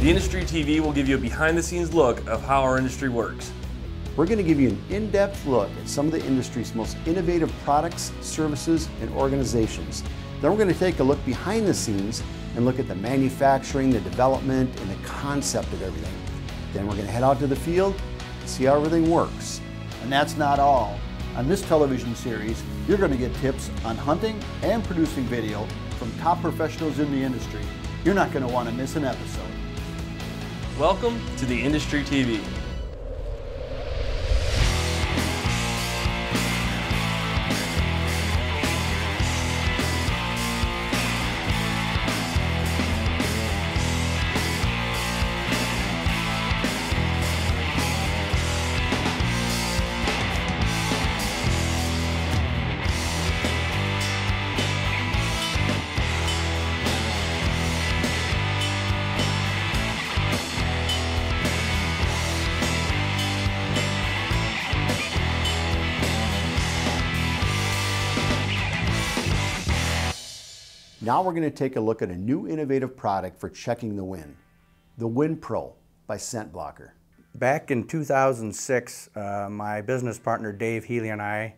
The Industry TV will give you a behind-the-scenes look of how our industry works. We're going to give you an in-depth look at some of the industry's most innovative products, services, and organizations. Then we're going to take a look behind the scenes and look at the manufacturing, the development, and the concept of everything. Then we're going to head out to the field and see how everything works. And that's not all. On this television series, you're going to get tips on hunting and producing video from top professionals in the industry. You're not going to want to miss an episode. Welcome to the Industry TV. Now we're going to take a look at a new innovative product for checking the wind, the WindPro by Scent Blocker. Back in 2006, my business partner Dave Healy and I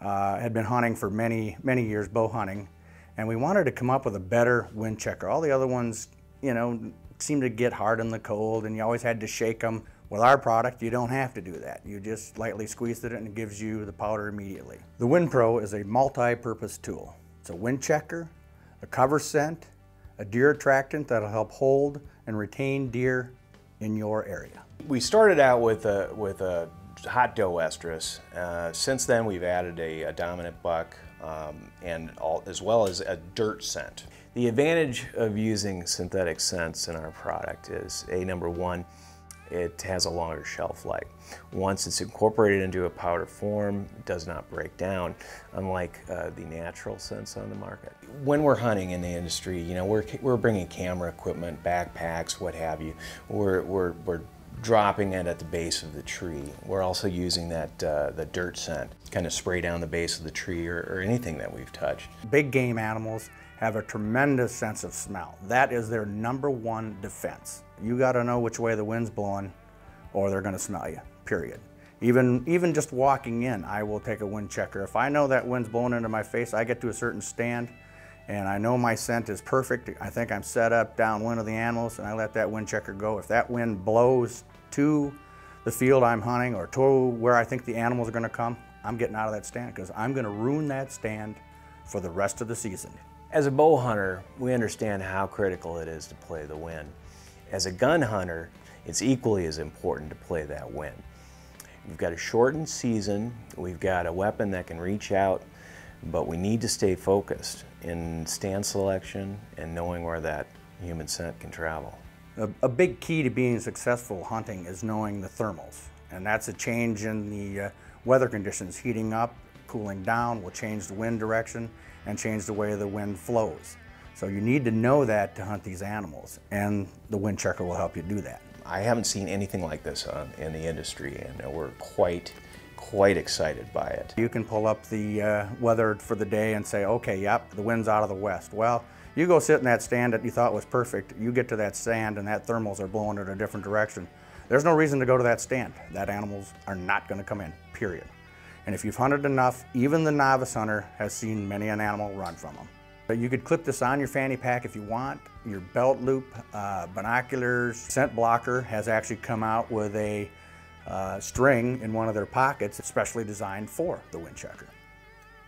had been hunting for many years, bow hunting, and we wanted to come up with a better wind checker. All the other ones, you know, seemed to get hard in the cold and you always had to shake them. With our product, you don't have to do that. You just lightly squeeze it and it gives you the powder immediately. The WindPro is a multi-purpose tool. It's a wind checker, a cover scent, a deer attractant that'll help hold and retain deer in your area. We started out with a hot doe estrus. Since then we've added a dominant buck as well as a dirt scent. The advantage of using synthetic scents in our product is number one, it has a longer shelf life. Once it's incorporated into a powder form, it does not break down, unlike the natural scents on the market. When we're hunting in the industry, you know, we're bringing camera equipment, backpacks, what have you. We're dropping it at the base of the tree. We're also using that the dirt scent, kind of spray down the base of the tree or anything that we've touched. Big game animals have a tremendous sense of smell. That is their number one defense. You gotta know which way the wind's blowing or they're gonna smell you, period. Even just walking in, I will take a wind checker. If I know that wind's blowing into my face, I get to a certain stand and I know my scent is perfect. I think I'm set up downwind of the animals and I let that wind checker go. If that wind blows to the field I'm hunting or to where I think the animals are gonna come, I'm getting out of that stand because I'm gonna ruin that stand for the rest of the season. As a bow hunter, we understand how critical it is to play the wind. As a gun hunter, it's equally as important to play that wind. We've got a shortened season, we've got a weapon that can reach out, but we need to stay focused in stand selection and knowing where that human scent can travel. A big key to being successful hunting is knowing the thermals, and that's a change in the weather conditions. Heating up, cooling down will change the wind direction and change the way the wind flows. So you need to know that to hunt these animals, and the wind checker will help you do that. I haven't seen anything like this in the industry, and we're quite excited by it. You can pull up the weather for the day and say, okay, yep, the wind's out of the west. Well, you go sit in that stand that you thought was perfect, you get to that stand and that thermals are blowing in a different direction. There's no reason to go to that stand. That animals are not gonna come in, period. And if you've hunted enough, even the novice hunter has seen many an animal run from them. But you could clip this on your fanny pack if you want, your belt loop, binoculars. Scent Blocker has actually come out with a string in one of their pockets, especially designed for the wind checker.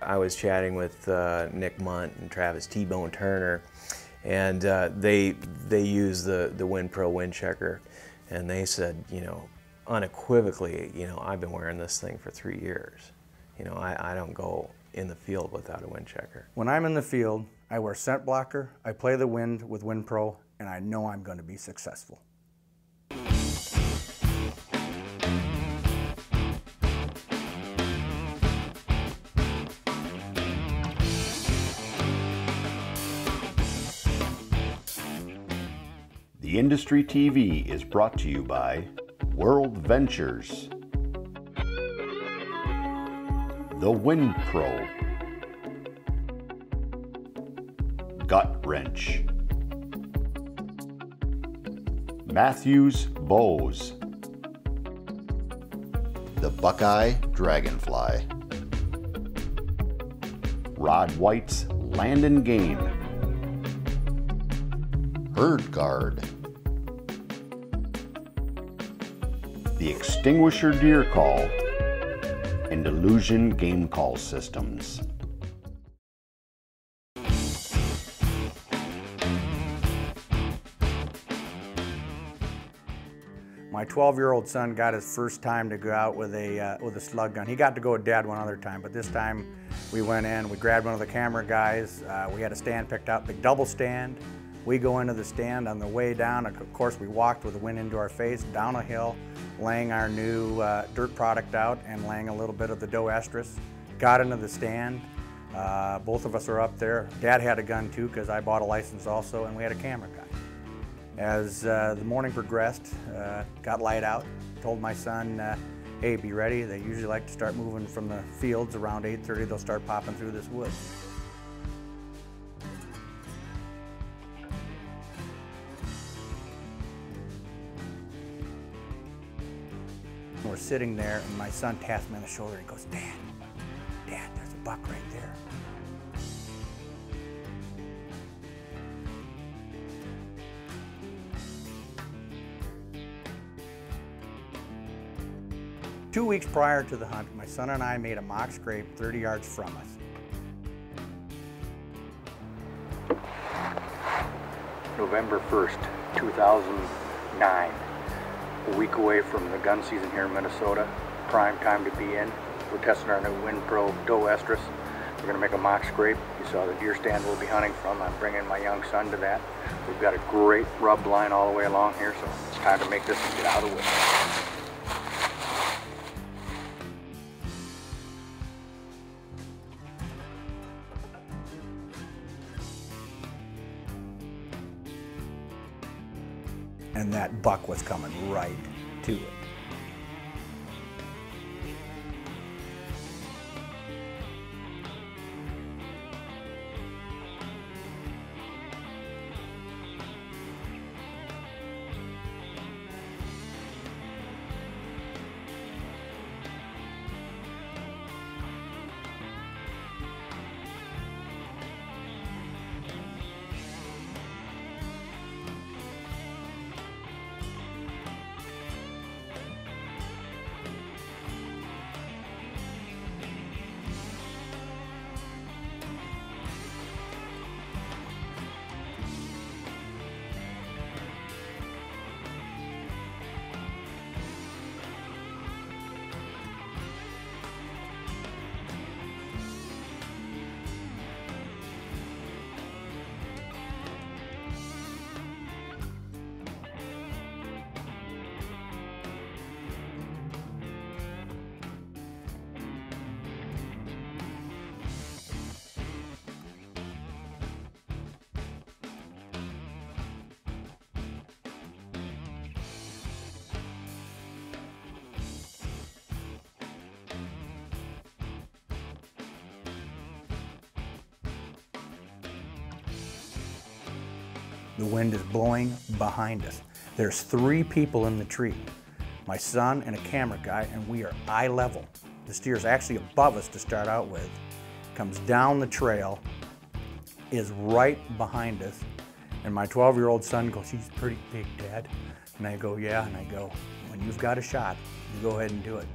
I was chatting with Nick Munt and Travis T-Bone Turner, and they use the WindPro wind checker, and they said, you know, unequivocally, you know, I've been wearing this thing for 3 years. You know, I don't go in the field without a wind checker. When I'm in the field, I wear Scent Blocker, I play the wind with WindPro, and I know I'm going to be successful. The Industry TV is brought to you by World Ventures, the WindPro, Gut Wrench, Matthews Bows, The Buckeye Dragonfly, Rod White's Land and Game, Herd Guard, The Extinguisher Deer Call, and Illusion Game Call Systems. My 12-year-old son got his first time to go out with a slug gun. He got to go with Dad one other time, but this time we went in, we grabbed one of the camera guys, we had a stand picked out, big double stand. We go into the stand. On the way down, of course, we walked with the wind into our face, down a hill, laying our new dirt product out and laying a little bit of the doe estrus. Got into the stand. Both of us were up there. Dad had a gun too, because I bought a license also, and we had a camera guy. As the morning progressed, got light out, told my son, hey, be ready. They usually like to start moving from the fields around 8:30. They'll start popping through this woods. We're sitting there, and my son taps me on the shoulder and goes, Dad, there's a buck right there. Two weeks prior to the hunt, my son and I made a mock scrape 30 yards from us. November 1st, 2009. A week away from the gun season here in Minnesota. Prime time to be in. We're testing our new Wind Pro doe estrus. We're going to make a mock scrape. You saw the deer stand we'll be hunting from. I'm bringing my young son to that. We've got a great rub line all the way along here, so it's time to make this and get out of the way. And that buck was coming right to it. The wind is blowing behind us. There's 3 people in the tree. My son and a camera guy, and we are eye level. The steer is actually above us to start out with. Comes down the trail, is right behind us, and my 12-year-old son goes, he's pretty big, Dad. And I go, yeah, and I go, when you've got a shot, you go ahead and do it.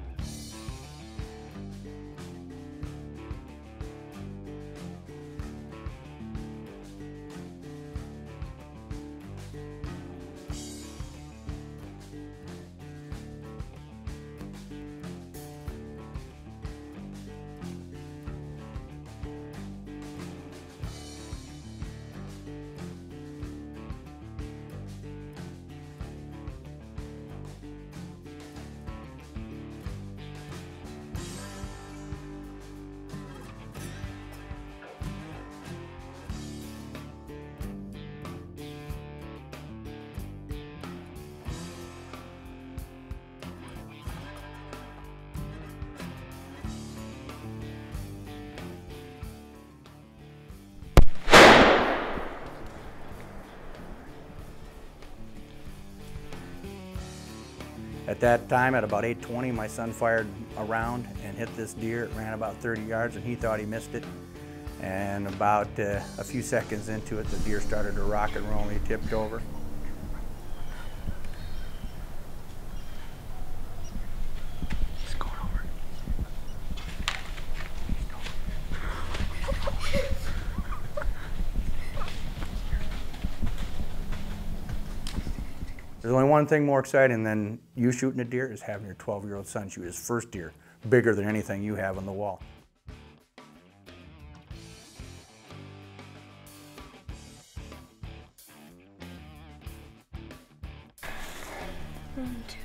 At that time, at about 8:20, my son fired a round and hit this deer. It ran about 30 yards and he thought he missed it. And about a few seconds into it, the deer started to rock and roll and he tipped over. He's going over. There's only one thing more exciting than you shooting a deer is having your 12-year-old son shoot his first deer, bigger than anything you have on the wall.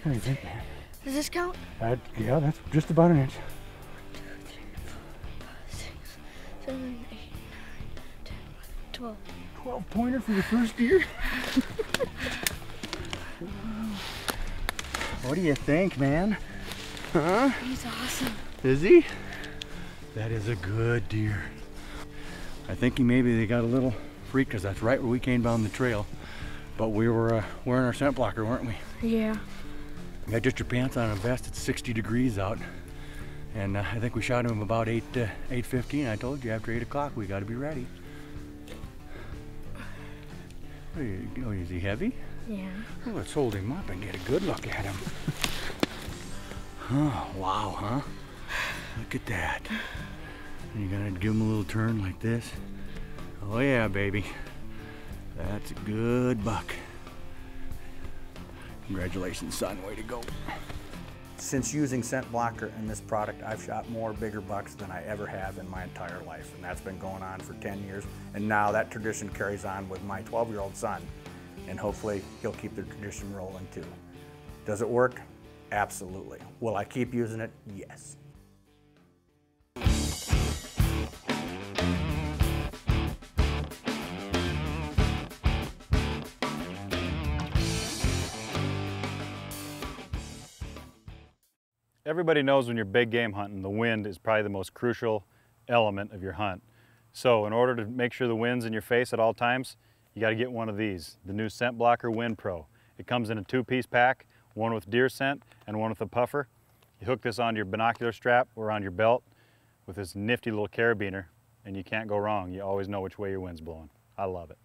What do you think, man? Does this count? Yeah, that's just about an inch. 1, 2, 3, 4, 5, 6, 7, 8, 9, 10, 11, 12. 12 pointer for the first deer. What do you think, man? Huh? He's awesome. Is he? That is a good deer. I think maybe they got a little freaked because that's right where we came down the trail. But we were wearing our scent blocker, weren't we? Yeah. You got just your pants on and a vest. It's 60 degrees out. And I think we shot him about 8:15. I told you after 8 o'clock we got to be ready. Oh, is he heavy? Yeah. Well, let's hold him up and get a good look at him. Oh, wow, huh? Look at that. And you're gonna give him a little turn like this. Oh yeah, baby. That's a good buck. Congratulations, son, way to go. Since using scent blocker in this product, I've shot more bigger bucks than I ever have in my entire life. And that's been going on for 10 years. And now that tradition carries on with my 12-year-old son. And hopefully he'll keep the tradition rolling too. Does it work? Absolutely. Will I keep using it? Yes. Everybody knows when you're big game hunting, the wind is probably the most crucial element of your hunt. So in order to make sure the wind's in your face at all times, you got to get one of these, the new Scent Blocker Wind Pro. It comes in a 2-piece pack, one with deer scent and one with a puffer. You hook this onto your binocular strap or on your belt with this nifty little carabiner, and you can't go wrong. You always know which way your wind's blowing. I love it.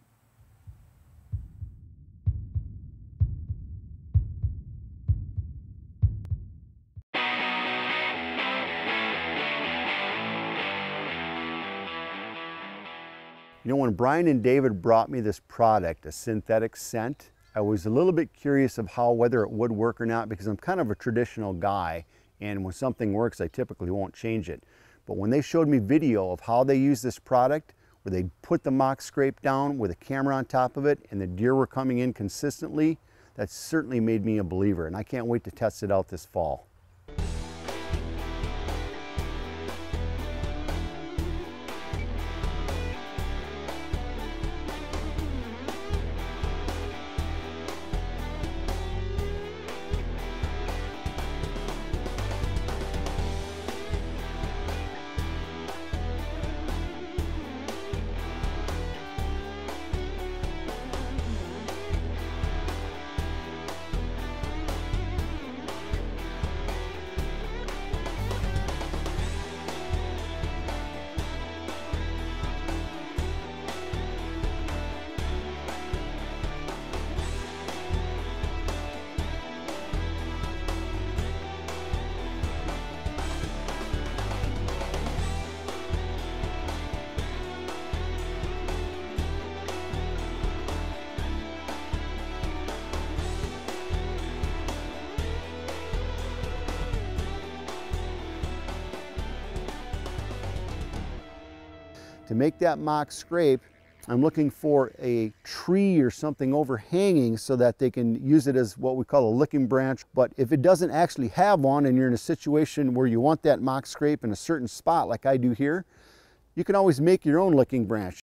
You know, when Brian and David brought me this product, a synthetic scent, I was a little bit curious of whether it would work or not, because I'm kind of a traditional guy, and when something works, I typically won't change it. But when they showed me video of how they use this product, where they put the mock scrape down with a camera on top of it, and the deer were coming in consistently, that certainly made me a believer, and I can't wait to test it out this fall. To make that mock scrape, I'm looking for a tree or something overhanging so that they can use it as what we call a licking branch. But if it doesn't actually have one and you're in a situation where you want that mock scrape in a certain spot like I do here, you can always make your own licking branch.